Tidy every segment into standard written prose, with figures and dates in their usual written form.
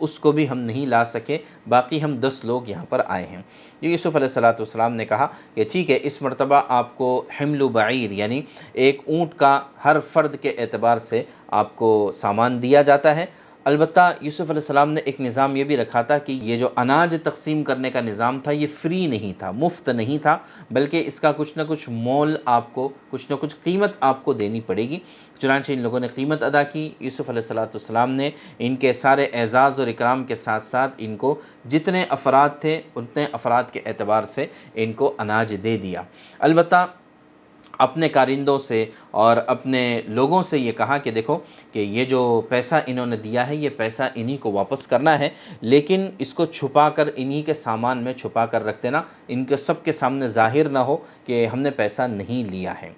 اس کو بھی ہم نہیں لا سکے، باقی ہم 10 لوگ یہاں پر آئے ہیں۔ یوسف علیہ السلام نے کہا کہ ٹھیک ہے، اس مرتبہ آپ کو حمل بعیر یعنی ایک اونٹ کا ہر فرد کے اعتبار سے آپ کو سامان دیا جاتا ہے۔ البتہ یوسف علیہ السلام نے ایک نظام یہ بھی رکھا تھا کہ یہ جو اناج تقسیم کرنے کا نظام تھا یہ فری نہیں تھا، مفت نہیں تھا، بلکہ اس کا کچھ نہ کچھ مول آپ کو، کچھ نہ کچھ قیمت آپ کو دینی پڑے گی۔ چنانچہ ان لوگوں نے قیمت ادا کی۔ یوسف علیہ السلام نے ان کے سارے اعزاز اور اکرام کے ساتھ ساتھ ان کو جتنے افراد تھے اتنے افراد کے اعتبار سے ان کو اناج دے دیا۔ البتہ اپنے کارندوں سے اور اپنے لوگوں سے یہ کہا کہ دیکھو کہ یہ جو پیسہ انہوں نے دیا ہے یہ پیسہ انہی کو واپس کرنا ہے، لیکن اس کو چھپا کر انہی کے سامان میں چھپا کر رکھ دینا، ان کے سب کے سامنے ظاہر نہ ہو کہ ہم نے پیسہ نہیں لیا ہے۔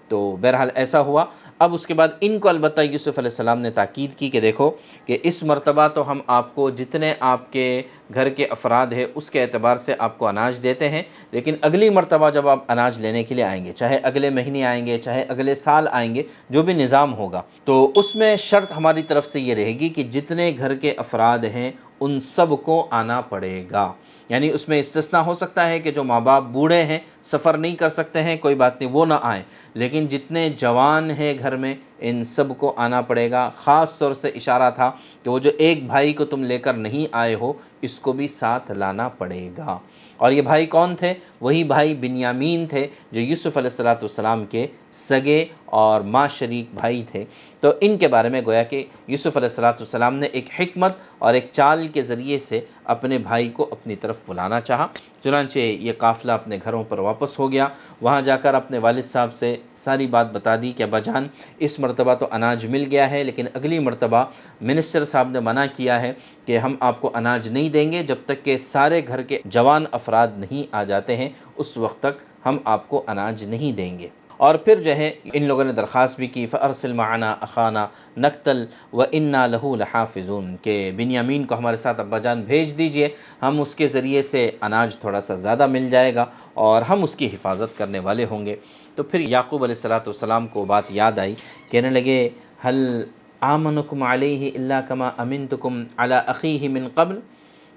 تو بہرحال ایسا ہوا۔ اب اس کے بعد ان کو البتہ یوسف علیہ السلام نے تاکید کی کہ دیکھو کہ اس مرتبہ تو ہم آپ کو جتنے آپ کے گھر کے افراد ہیں اس کے اعتبار سے آپ کو اناج دیتے ہیں، لیکن اگلی مرتبہ جب آپ اناج لینے کے لیے آئیں گے، چاہے اگلے مہینے آئیں گے، چاہے اگلے سال آئیں گے، جو بھی نظام ہوگا، تو اس میں شرط ہماری طرف سے یہ رہے گی کہ جتنے گھر کے افراد ہیں ان سب کو آنا پڑے گا۔ یعنی اس میں استثناء ہو سکتا ہے کہ جو ماں باپ بوڑھے ہیں، سفر نہیں کر سکتے ہیں، کوئی بات نہیں، وہ نہ آئیں، لیکن جتنے جوان ہیں گھر میں ان سب کو آنا پڑے گا۔ خاص طور سے اشارہ تھا کہ وہ جو ایک بھائی کو تم لے کر نہیں آئے ہو اس کو بھی ساتھ لانا پڑے گا۔ اور یہ بھائی کون تھے؟ وہی بھائی بنیامین تھے جو یوسف علیہ السلام کے سگے اور ماں شریک بھائی تھے۔ تو ان کے بارے میں گویا کہ یوسف علیہ السلام نے ایک حکمت اور ایک چال کے ذریعے سے اپنے بھائی کو اپنی طرف بلانا چاہا۔ چنانچہ یہ قافلہ اپنے گھروں پر واپس ہو گیا۔ وہاں جا کر اپنے والد صاحب سے ساری بات بتا دی کہ ابا جان اس مرتبہ تو اناج مل گیا ہے، لیکن اگلی مرتبہ منسٹر صاحب نے منع کیا ہے کہ ہم آپ کو اناج نہیں دیں گے جب تک کہ سارے گھر کے جوان افراد نہیں آ جاتے ہیں، اس وقت تک ہم آپ کو اناج نہیں دیں گے۔ اور پھر جو ہے ان لوگوں نے درخواست بھی کی فَأَرْسِلْ مَعَنَا أَخَانَا نَقْتَلْ وَإِنَّا لَهُ لَحَافِظُونَ کہ بنیامین کو ہمارے ساتھ ابا جان بھیج دیجئے، ہم اس کے ذریعے سے اناج تھوڑا سا زیادہ مل جائے گا اور ہم اس کی حفاظت کرنے والے ہوں گے۔ تو پھر یعقوب علیہ السلام کو بات یاد آئی، کہنے لگے هل آمنکم علیہ الا کما امنتکم علی اخیہ من قبل،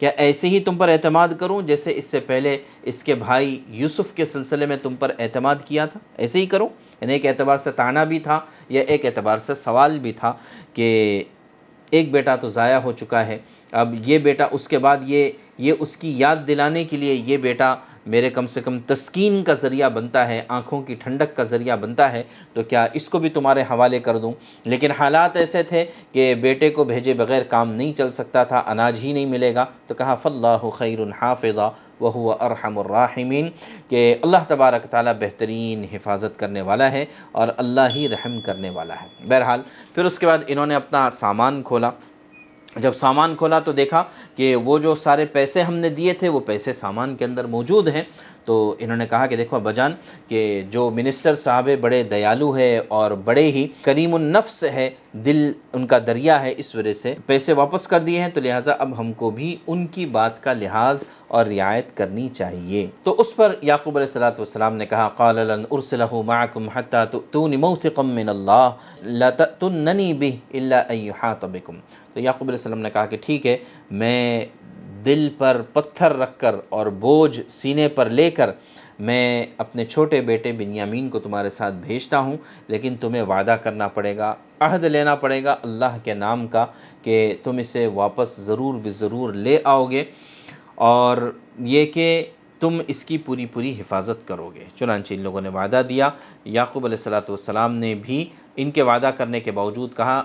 کیا ایسے ہی تم پر اعتماد کروں جیسے اس سے پہلے اس کے بھائی یوسف کے سلسلے میں تم پر اعتماد کیا تھا؟ ایسے ہی کروں؟ یعنی ایک اعتبار سے طعنہ بھی تھا یا ایک اعتبار سے سوال بھی تھا کہ ایک بیٹا تو ضائع ہو چکا ہے، اب یہ بیٹا اس کے بعد یہ اس کی یاد دلانے کے لیے یہ بیٹا میرے کم سے کم تسکین کا ذریعہ بنتا ہے، آنکھوں کی ٹھنڈک کا ذریعہ بنتا ہے، تو کیا اس کو بھی تمہارے حوالے کر دوں؟ لیکن حالات ایسے تھے کہ بیٹے کو بھیجے بغیر کام نہیں چل سکتا تھا، اناج ہی نہیں ملے گا، تو کہا فَاللَّهُ خَيْرٌ حَافِظًا وَهُوَ أَرْحَمُ الرَّاحِمِينَ کہ اللہ تبارک تعالیٰ بہترین حفاظت کرنے والا ہے اور اللہ ہی رحم کرنے والا ہے۔ بہرحال پھر اس کے بعد انہوں نے اپنا سامان کھولا۔ جب سامان کھولا تو دیکھا کہ وہ جو سارے پیسے ہم نے دیے تھے وہ پیسے سامان کے اندر موجود ہیں۔ تو انہوں نے کہا کہ دیکھو ابا جان کہ جو منسٹر صاحب بڑے دیالو ہے اور بڑے ہی کریم النفس ہے، دل ان کا دریا ہے، اس وجہ سے پیسے واپس کر دیے ہیں، تو لہٰذا اب ہم کو بھی ان کی بات کا لحاظ اور رعایت کرنی چاہیے۔ تو اس پر یعقوب علیہ السلام نے کہا قال لن ارسلہ معکم حتی تؤتونی موثقا من اللہ لا تأتوننی بہ الا ان یحاط بکم۔ تو یعقوب علیہ السلام نے کہا کہ ٹھیک ہے، میں دل پر پتھر رکھ کر اور بوجھ سینے پر لے کر میں اپنے چھوٹے بیٹے بنیامین کو تمہارے ساتھ بھیجتا ہوں، لیکن تمہیں وعدہ کرنا پڑے گا، عہد لینا پڑے گا اللہ کے نام کا کہ تم اسے واپس ضرور بضرور لے آؤ گے، اور یہ کہ تم اس کی پوری پوری حفاظت کرو گے۔ چنانچہ ان لوگوں نے وعدہ دیا۔ یعقوب علیہ السلام نے بھی ان کے وعدہ کرنے کے باوجود کہا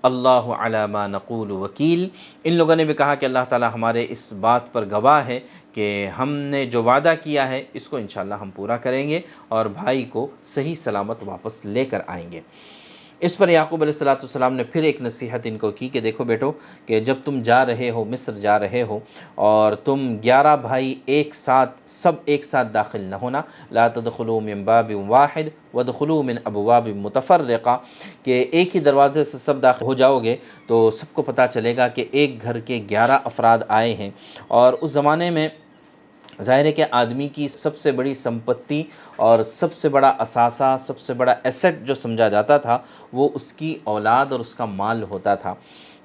اللہ علی ما نقول وکیل، ان لوگوں نے بھی کہا کہ اللہ تعالی ہمارے اس بات پر گواہ ہے کہ ہم نے جو وعدہ کیا ہے اس کو انشاءاللہ ہم پورا کریں گے اور بھائی کو صحیح سلامت واپس لے کر آئیں گے۔ اس پر یعقوب علیہ السلام نے پھر ایک نصیحت ان کو کی کہ دیکھو بیٹو کہ جب تم جا رہے ہو، مصر جا رہے ہو، اور تم 11 بھائی سب ایک ساتھ داخل نہ ہونا، لا تدخلوا من باب واحد وادخلوا من ابواب متفرقہ کہ ایک ہی دروازے سے سب داخل ہو جاؤ گے تو سب کو پتہ چلے گا کہ ایک گھر کے 11 افراد آئے ہیں، اور اس زمانے میں ظاہر ہے کہ آدمی کی سب سے بڑی سمپتی اور سب سے بڑا اثاثہ، سب سے بڑا ایسٹ جو سمجھا جاتا تھا وہ اس کی اولاد اور اس کا مال ہوتا تھا۔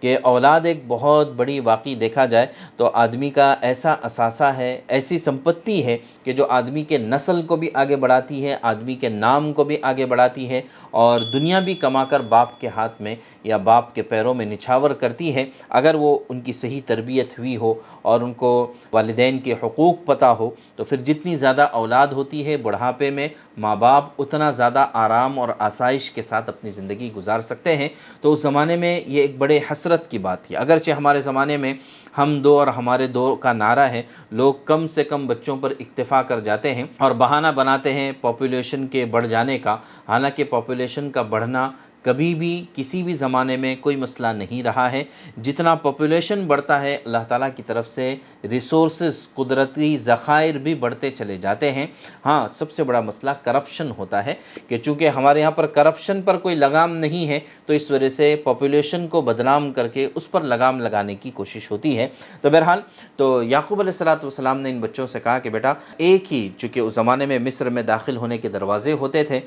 کہ اولاد ایک بہت بڑی واقعی دیکھا جائے تو آدمی کا ایسا اثاثہ ہے، ایسی سمپتی ہے کہ جو آدمی کے نسل کو بھی آگے بڑھاتی ہے، آدمی کے نام کو بھی آگے بڑھاتی ہے، اور دنیا بھی کما کر باپ کے ہاتھ میں یا باپ کے پیروں میں نچھاور کرتی ہے اگر وہ ان کی صحیح تربیت ہوئی ہو اور ان کو والدین کے حقوق پتہ ہو۔ تو پھر جتنی زیادہ اولاد ہوتی ہے بڑھاپے میں ماں باپ اتنا زیادہ آرام اور آسائش کے ساتھ اپنی زندگی گزار سکتے ہیں۔ تو اس زمانے میں یہ ایک بڑے حسرت کی بات تھی، اگرچہ ہمارے زمانے میں ہم دو اور ہمارے دو کا نعرہ ہے، لوگ کم سے کم بچوں پر اکتفا کر جاتے ہیں اور بہانہ بناتے ہیں پاپولیشن کے بڑھ جانے کا، حالانکہ پاپولیشن کا بڑھنا کبھی بھی کسی بھی زمانے میں کوئی مسئلہ نہیں رہا ہے۔ جتنا پاپولیشن بڑھتا ہے اللہ تعالیٰ کی طرف سے ریسورسز، قدرتی ذخائر بھی بڑھتے چلے جاتے ہیں۔ ہاں، سب سے بڑا مسئلہ کرپشن ہوتا ہے کہ چونکہ ہمارے یہاں پر کرپشن پر کوئی لگام نہیں ہے تو اس وجہ سے پاپولیشن کو بدنام کر کے اس پر لگام لگانے کی کوشش ہوتی ہے۔ تو بہرحال تو یعقوب علیہ السلام نے ان بچوں سے کہا کہ بیٹا ایک ہی، چونکہ اس زمانے میں مصر میں داخل ہونے کے دروازے ہوتے تھے،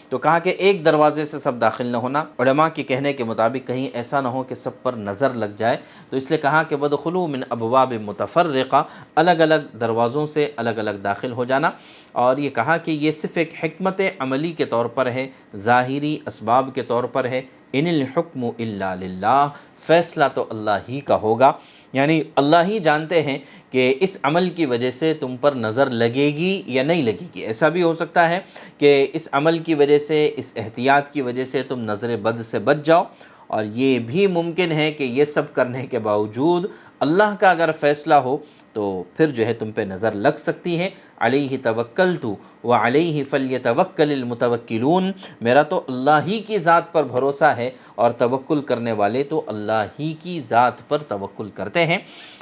تو کہا کہ ایک دروازے سے سب داخل نہ ہونا، علماء کے کہنے کے مطابق کہیں ایسا نہ ہو کہ سب پر نظر لگ جائے، تو اس لیے کہا کہ وَادْخُلُوا مِنْ أَبْوَابٍ مُتَفَرِّقَةٍ، الگ الگ دروازوں سے الگ الگ داخل ہو جانا۔ اور یہ کہا کہ یہ صرف ایک حکمت عملی کے طور پر ہے، ظاہری اسباب کے طور پر ہے، ان الحکم الا للہ، فیصلہ تو اللہ ہی کا ہوگا، یعنی اللہ ہی جانتے ہیں کہ اس عمل کی وجہ سے تم پر نظر لگے گی یا نہیں لگے گی۔ ایسا بھی ہو سکتا ہے کہ اس عمل کی وجہ سے، اس احتیاط کی وجہ سے تم نظر بد سے بچ جاؤ، اور یہ بھی ممکن ہے کہ یہ سب کرنے کے باوجود اللہ کا اگر فیصلہ ہو تو پھر جو ہے تم پہ نظر لگ سکتی ہے۔ علیہ توکلت وعلیہ فلیتوکل المتوکلون، میرا تو اللہ ہی کی ذات پر بھروسہ ہے اور توکل کرنے والے تو اللہ ہی کی ذات پر توکل کرتے ہیں۔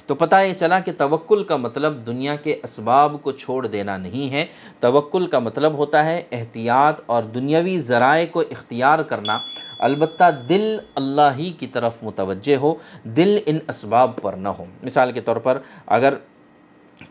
تو پتہ یہ چلا کہ توکل کا مطلب دنیا کے اسباب کو چھوڑ دینا نہیں ہے، توکل کا مطلب ہوتا ہے احتیاط اور دنیاوی ذرائع کو اختیار کرنا، البتہ دل اللہ ہی کی طرف متوجہ ہو، دل ان اسباب پر نہ ہو۔ مثال کے طور پر اگر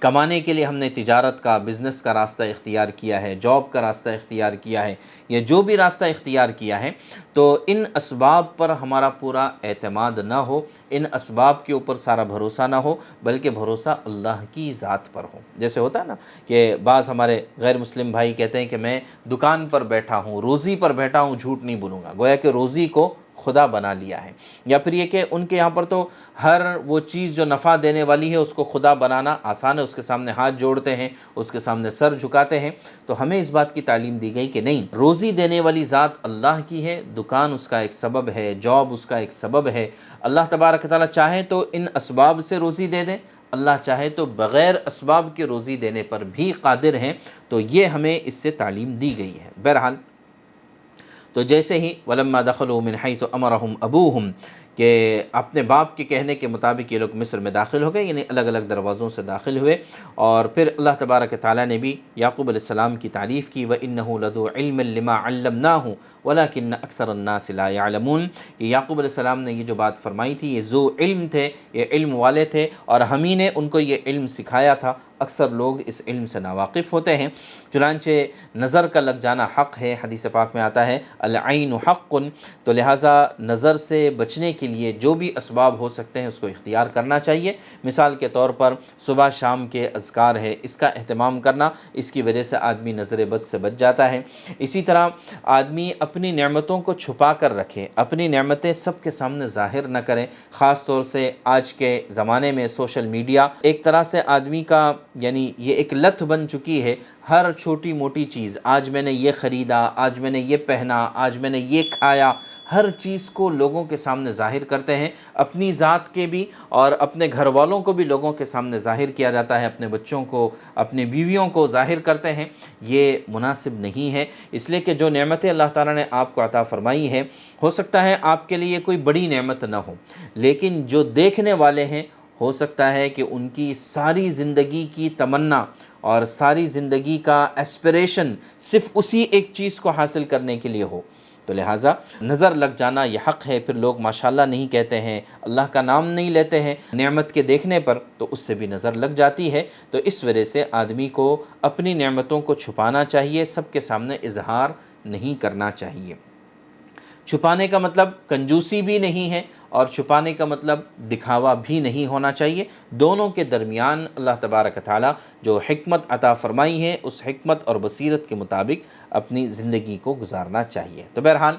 کمانے کے لیے ہم نے تجارت کا، بزنس کا راستہ اختیار کیا ہے، جاب کا راستہ اختیار کیا ہے، یا جو بھی راستہ اختیار کیا ہے، تو ان اسباب پر ہمارا پورا اعتماد نہ ہو، ان اسباب کے اوپر سارا بھروسہ نہ ہو، بلکہ بھروسہ اللہ کی ذات پر ہو۔ جیسے ہوتا ہے نا کہ بعض ہمارے غیر مسلم بھائی کہتے ہیں کہ میں دکان پر بیٹھا ہوں، روزی پر بیٹھا ہوں، جھوٹ نہیں بولوں گا، گویا کہ روزی کو خدا بنا لیا ہے۔ یا پھر یہ کہ ان کے یہاں پر تو ہر وہ چیز جو نفع دینے والی ہے اس کو خدا بنانا آسان ہے، اس کے سامنے ہاتھ جوڑتے ہیں، اس کے سامنے سر جھکاتے ہیں۔ تو ہمیں اس بات کی تعلیم دی گئی کہ نہیں، روزی دینے والی ذات اللہ کی ہے، دکان اس کا ایک سبب ہے، جاب اس کا ایک سبب ہے۔ اللہ تبارک تعالیٰ چاہے تو ان اسباب سے روزی دے دیں، اللہ چاہے تو بغیر اسباب کے روزی دینے پر بھی قادر ہیں۔ تو یہ ہمیں اس سے تعلیم دی گئی ہے۔ بہرحال تو جیسے ہی وَلَمَّا دَخَلُوا مِنْ حَيْثُ أَمَرَهُمْ أَبُوهُمْ، کہ اپنے باپ کے کہنے کے مطابق یہ لوگ مصر میں داخل ہو گئے، یعنی الگ الگ دروازوں سے داخل ہوئے، اور پھر اللہ تبارک تعالیٰ نے بھی یعقوب علیہ السلام کی تعریف کی، وَإِنَّهُ لَذُو عِلْمٍ لِمَا عَلَّمْنَاهُ وَلَكِنَّ أَكْثَرَ النَّاسِ لَا يَعْلَمُونَ، کہ یعقوب علیہ السلام نے یہ جو بات فرمائی تھی، یہ ذو علم تھے، یہ علم والے تھے، اور ہم ہی نے ان کو یہ علم سکھایا تھا، اکثر لوگ اس علم سے ناواقف ہوتے ہیں۔ چنانچہ نظر کا لگ جانا حق ہے، حدیث پاک میں آتا ہے العین حق، تو لہٰذا نظر سے بچنے کے لیے جو بھی اسباب ہو سکتے ہیں اس کو اختیار کرنا چاہیے۔ مثال کے طور پر صبح شام کے اذکار ہے، اس کا اہتمام کرنا، اس کی وجہ سے آدمی نظر بد سے بچ جاتا ہے۔ اسی طرح آدمی اپنی نعمتوں کو چھپا کر رکھے، اپنی نعمتیں سب کے سامنے ظاہر نہ کریں، خاص طور سے آج کے زمانے میں سوشل میڈیا ایک طرح سے آدمی کا، یعنی یہ ایک لت بن چکی ہے، ہر چھوٹی موٹی چیز، آج میں نے یہ خریدا، آج میں نے یہ پہنا، آج میں نے یہ کھایا، ہر چیز کو لوگوں کے سامنے ظاہر کرتے ہیں، اپنی ذات کے بھی اور اپنے گھر والوں کو بھی لوگوں کے سامنے ظاہر کیا جاتا ہے، اپنے بچوں کو، اپنی بیویوں کو ظاہر کرتے ہیں۔ یہ مناسب نہیں ہے، اس لیے کہ جو نعمتیں اللہ تعالیٰ نے آپ کو عطا فرمائی ہیں، ہو سکتا ہے آپ کے لیے کوئی بڑی نعمت نہ ہو، لیکن جو دیکھنے والے ہیں ہو سکتا ہے کہ ان کی ساری زندگی کی تمنا اور ساری زندگی کا ایسپریشن صرف اسی ایک چیز کو حاصل کرنے کے لیے ہو۔ تو لہٰذا نظر لگ جانا یہ حق ہے، پھر لوگ ماشاءاللہ نہیں کہتے ہیں، اللہ کا نام نہیں لیتے ہیں نعمت کے دیکھنے پر، تو اس سے بھی نظر لگ جاتی ہے۔ تو اس وجہ سے آدمی کو اپنی نعمتوں کو چھپانا چاہیے، سب کے سامنے اظہار نہیں کرنا چاہیے۔ چھپانے کا مطلب کنجوسی بھی نہیں ہے اور چھپانے کا مطلب دکھاوا بھی نہیں ہونا چاہیے۔ دونوں کے درمیان اللہ تبارک و تعالیٰ جو حکمت عطا فرمائی ہے اس حکمت اور بصیرت کے مطابق اپنی زندگی کو گزارنا چاہیے۔ تو بہرحال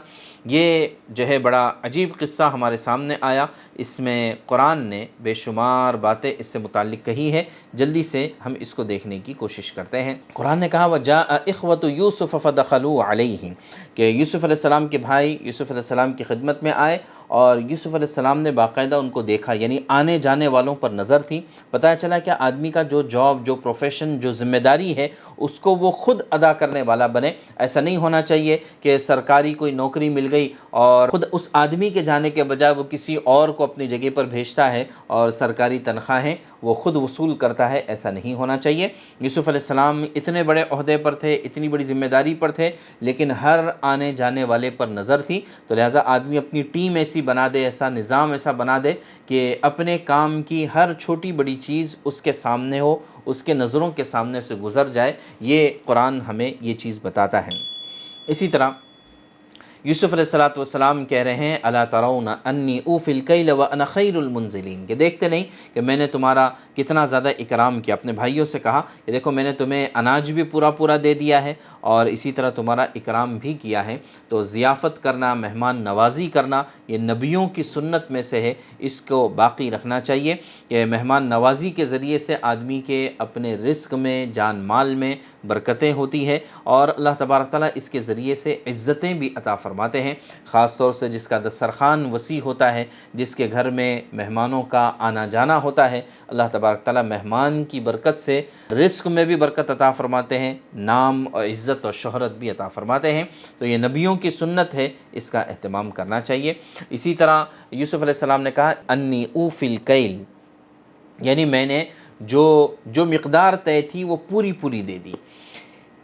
یہ جو ہے بڑا عجیب قصہ ہمارے سامنے آیا، اس میں قرآن نے بے شمار باتیں اس سے متعلق کہی ہے، جلدی سے ہم اس کو دیکھنے کی کوشش کرتے ہیں۔ قرآن نے کہا وَجَاءَ إِخْوَةُ يُوسُفَ فَدَخَلُوا عَلَيْهِ کہ یوسف علیہ السلام کے بھائی یوسف علیہ السلام کی خدمت میں آئے اور یوسف علیہ السلام نے باقاعدہ ان کو دیکھا، یعنی آنے جانے والوں پر نظر تھی۔ پتہ چلا کہ آدمی کا جو جاب، جو پروفیشن، جو ذمہ داری ہے اس کو وہ خود ادا کرنے والا بنے۔ ایسا نہیں ہونا چاہیے کہ سرکاری کوئی نوکری مل گئی اور خود اس آدمی کے جانے کے بجائے وہ کسی اور کو اپنی جگہ پر بھیجتا ہے اور سرکاری تنخواہیں وہ خود وصول کرتا ہے، ایسا نہیں ہونا چاہیے۔ یوسف علیہ السلام اتنے بڑے عہدے پر تھے، اتنی بڑی ذمہ داری پر تھے، لیکن ہر آنے جانے والے پر نظر تھی، تو لہٰذا آدمی اپنی ٹیم ایسی بنا دے، ایسا نظام ایسا بنا دے کہ اپنے کام کی ہر چھوٹی بڑی چیز اس کے سامنے ہو، اس کے نظروں کے سامنے سے گزر جائے۔ یہ قرآن ہمیں یہ چیز بتاتا ہے۔ اسی طرح یوسف علیہ السلام کہہ رہے ہیں الا ترون انی اوفی الکیل وانا خیر المنزلین کہ دیکھتے نہیں کہ میں نے تمہارا کتنا زیادہ اکرام کیا۔ اپنے بھائیوں سے کہا کہ دیکھو میں نے تمہیں اناج بھی پورا دے دیا ہے اور اسی طرح تمہارا اکرام بھی کیا ہے۔ تو ضیافت کرنا، مہمان نوازی کرنا یہ نبیوں کی سنت میں سے ہے، اس کو باقی رکھنا چاہیے کہ مہمان نوازی کے ذریعے سے آدمی کے اپنے رزق میں، جان مال میں برکتیں ہوتی ہے اور اللہ تبارک تعالیٰ اس کے ذریعے سے عزتیں بھی عطا فرماتے ہیں۔ خاص طور سے جس کا دسترخوان وسیع ہوتا ہے، جس کے گھر میں مہمانوں کا آنا جانا ہوتا ہے، اللہ تبارک تعالیٰ مہمان کی برکت سے رزق میں بھی برکت عطا فرماتے ہیں، نام اور عزت اور شہرت بھی عطا فرماتے ہیں۔ تو یہ نبیوں کی سنت ہے، اس کا اہتمام کرنا چاہیے۔ اسی طرح یوسف علیہ السلام نے کہا انی اوفی الکیل، یعنی میں نے جو مقدار طے تھی وہ پوری دے دی۔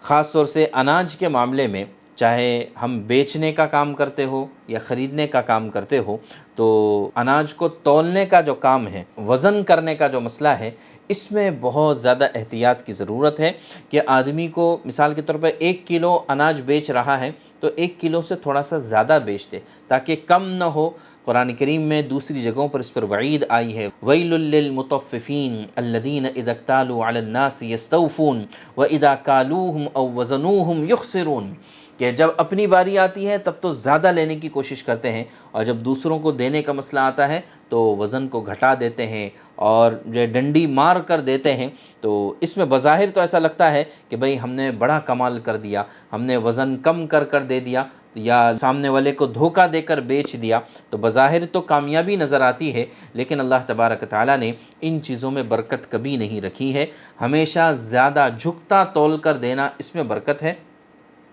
خاص طور سے اناج کے معاملے میں چاہے ہم بیچنے کا کام کرتے ہو یا خریدنے کا کام کرتے ہو، تو اناج کو تولنے کا جو کام ہے، وزن کرنے کا جو مسئلہ ہے، اس میں بہت زیادہ احتیاط کی ضرورت ہے کہ آدمی کو مثال کے طور پر 1 کلو اناج بیچ رہا ہے تو 1 کلو سے تھوڑا سا زیادہ بیچ دے تاکہ کم نہ ہو۔ قرآن کریم میں دوسری جگہوں پر اس پر وعید آئی ہے وَيْلٌ لِّلْمُطَفِّفِينَ الَّذِينَ إِذَا اكْتَالُوا عَلَى النَّاسِ يَسْتَوْفُونَ وَإِذَا كَالُوهُمْ أَوْ وَزَنُوهُمْ يُخْسِرُونَ کہ جب اپنی باری آتی ہے تب تو زیادہ لینے کی کوشش کرتے ہیں اور جب دوسروں کو دینے کا مسئلہ آتا ہے تو وزن کو گھٹا دیتے ہیں اور جو ڈنڈی مار کر دیتے ہیں۔ تو اس میں بظاہر تو ایسا لگتا ہے کہ بھئی ہم نے بڑا کمال کر دیا، ہم نے وزن کم کر دے دیا یا سامنے والے کو دھوکہ دے کر بیچ دیا، تو بظاہر تو کامیابی نظر آتی ہے، لیکن اللہ تبارک تعالیٰ نے ان چیزوں میں برکت کبھی نہیں رکھی ہے۔ ہمیشہ زیادہ جھکتا تول کر دینا اس میں برکت ہے۔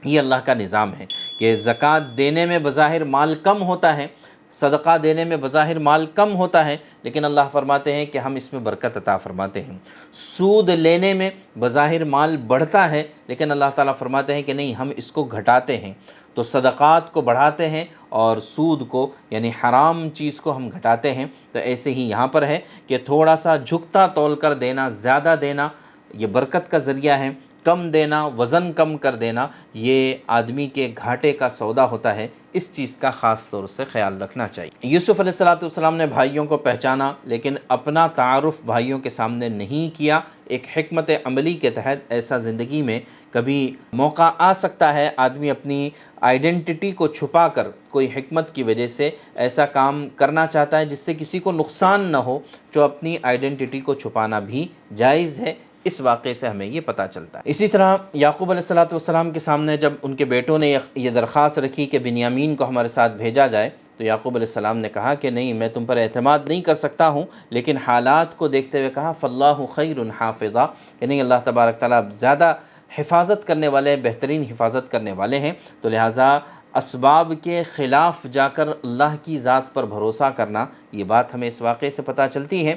یہ اللہ کا نظام ہے کہ زکوٰۃ دینے میں بظاہر مال کم ہوتا ہے، صدقہ دینے میں بظاہر مال کم ہوتا ہے، لیکن اللہ فرماتے ہیں کہ ہم اس میں برکت عطا فرماتے ہیں۔ سود لینے میں بظاہر مال بڑھتا ہے، لیکن اللہ تعالیٰ فرماتے ہیں کہ نہیں، ہم اس کو گھٹاتے ہیں۔ تو صدقات کو بڑھاتے ہیں اور سود کو یعنی حرام چیز کو ہم گھٹاتے ہیں۔ تو ایسے ہی یہاں پر ہے کہ تھوڑا سا جھکتا تول کر دینا، زیادہ دینا یہ برکت کا ذریعہ ہے، کم دینا، وزن کم کر دینا یہ آدمی کے گھاٹے کا سودا ہوتا ہے۔ اس چیز کا خاص طور سے خیال رکھنا چاہیے۔ یوسف علیہ السلام نے بھائیوں کو پہچانا، لیکن اپنا تعارف بھائیوں کے سامنے نہیں کیا۔ ایک حکمت عملی کے تحت ایسا زندگی میں کبھی موقع آ سکتا ہے، آدمی اپنی آئیڈینٹی کو چھپا کر کوئی حکمت کی وجہ سے ایسا کام کرنا چاہتا ہے جس سے کسی کو نقصان نہ ہو، جو اپنی آئیڈینٹی کو چھپانا بھی جائز ہے۔ اس واقعے سے ہمیں یہ پتہ چلتا ہے۔ اسی طرح یعقوب علیہ السلام کے سامنے جب ان کے بیٹوں نے یہ درخواست رکھی کہ بنیامین کو ہمارے ساتھ بھیجا جائے، تو یعقوب علیہ السلام نے کہا کہ نہیں، میں تم پر اعتماد نہیں کر سکتا ہوں، لیکن حالات کو دیکھتے ہوئے کہا فاللہ خیر حافظا کہ نہیں، اللہ تبارک تعالیٰ زیادہ حفاظت کرنے والے، بہترین حفاظت کرنے والے ہیں۔ تو لہٰذا اسباب کے خلاف جا کر اللہ کی ذات پر بھروسہ کرنا، یہ بات ہمیں اس واقعے سے پتہ چلتی ہے۔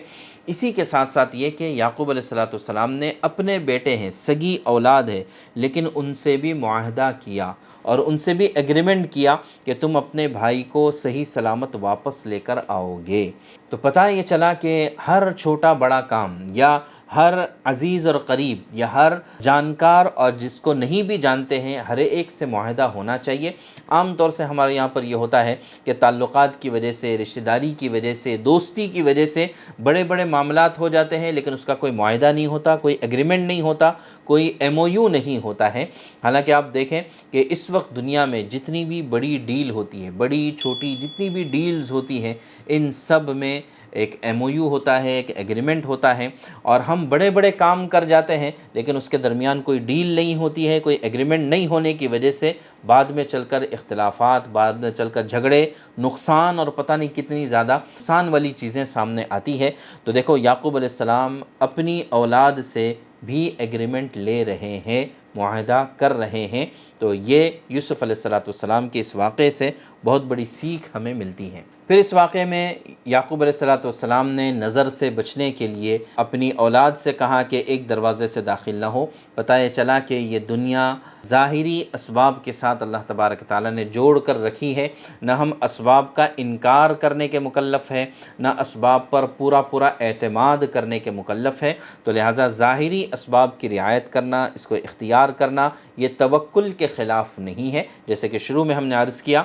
اسی کے ساتھ ساتھ یہ کہ یعقوب علیہ السلام نے اپنے بیٹے ہیں، سگی اولاد ہے، لیکن ان سے بھی معاہدہ کیا اور ان سے بھی ایگریمنٹ کیا کہ تم اپنے بھائی کو صحیح سلامت واپس لے کر آؤ گے۔ تو پتہ یہ چلا کہ ہر چھوٹا بڑا کام یا ہر عزیز اور قریب یا ہر جانکار اور جس کو نہیں بھی جانتے ہیں، ہر ایک سے معاہدہ ہونا چاہیے۔ عام طور سے ہمارے یہاں پر یہ ہوتا ہے کہ تعلقات کی وجہ سے، رشتہ داری کی وجہ سے، دوستی کی وجہ سے بڑے بڑے معاملات ہو جاتے ہیں، لیکن اس کا کوئی معاہدہ نہیں ہوتا، کوئی ایگریمنٹ نہیں ہوتا، کوئی MOU نہیں ہوتا ہے۔ حالانکہ آپ دیکھیں کہ اس وقت دنیا میں جتنی بھی بڑی ڈیل ہوتی ہے، بڑی چھوٹی جتنی بھی ڈیلز ہوتی ہیں، ان سب میں ایک MOU ہوتا ہے، ایک ایگریمنٹ ہوتا ہے، اور ہم بڑے بڑے کام کر جاتے ہیں لیکن اس کے درمیان کوئی ڈیل نہیں ہوتی ہے، کوئی ایگریمنٹ نہیں ہونے کی وجہ سے بعد میں چل کر اختلافات، بعد میں چل کر جھگڑے، نقصان اور پتہ نہیں کتنی زیادہ نقصان والی چیزیں سامنے آتی ہے۔ تو دیکھو یعقوب علیہ السلام اپنی اولاد سے بھی ایگریمنٹ لے رہے ہیں، معاہدہ کر رہے ہیں۔ تو یہ یوسف علیہ السلام کے اس واقعے سے بہت بڑی سیکھ ہمیں ملتی ہے۔ پھر اس واقعے میں یعقوب علیہ السلام نے نظر سے بچنے کے لیے اپنی اولاد سے کہا کہ ایک دروازے سے داخل نہ ہو۔ پتہ یہ چلا کہ یہ دنیا ظاہری اسباب کے ساتھ اللہ تبارک تعالیٰ نے جوڑ کر رکھی ہے، نہ ہم اسباب کا انکار کرنے کے مکلف ہے، نہ اسباب پر پورا اعتماد کرنے کے مکلف ہے۔ تو لہٰذا ظاہری اسباب کی رعایت کرنا، اس کو اختیار کرنا، یہ توکل کے خلاف نہیں ہے۔ جیسے کہ شروع میں ہم نے عرض کیا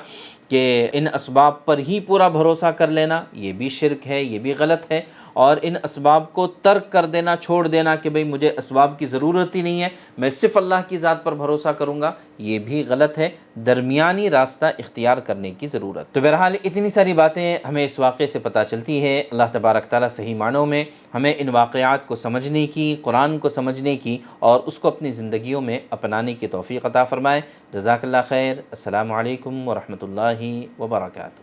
کہ ان اسباب پر ہی پورا بھروسہ کر لینا یہ بھی شرک ہے، یہ بھی غلط ہے، اور ان اسباب کو ترک کر دینا، چھوڑ دینا کہ بھئی مجھے اسباب کی ضرورت ہی نہیں ہے، میں صرف اللہ کی ذات پر بھروسہ کروں گا، یہ بھی غلط ہے۔ درمیانی راستہ اختیار کرنے کی ضرورت۔ تو بہرحال اتنی ساری باتیں ہمیں اس واقعے سے پتہ چلتی ہے۔ اللہ تبارک تعالیٰ صحیح معنوں میں ہمیں ان واقعات کو سمجھنے کی، قرآن کو سمجھنے کی اور اس کو اپنی زندگیوں میں اپنانے کی توفیق عطا فرمائے۔ جزاک اللہ خیر۔ السلام علیکم ورحمۃ اللہ وبرکاتہ۔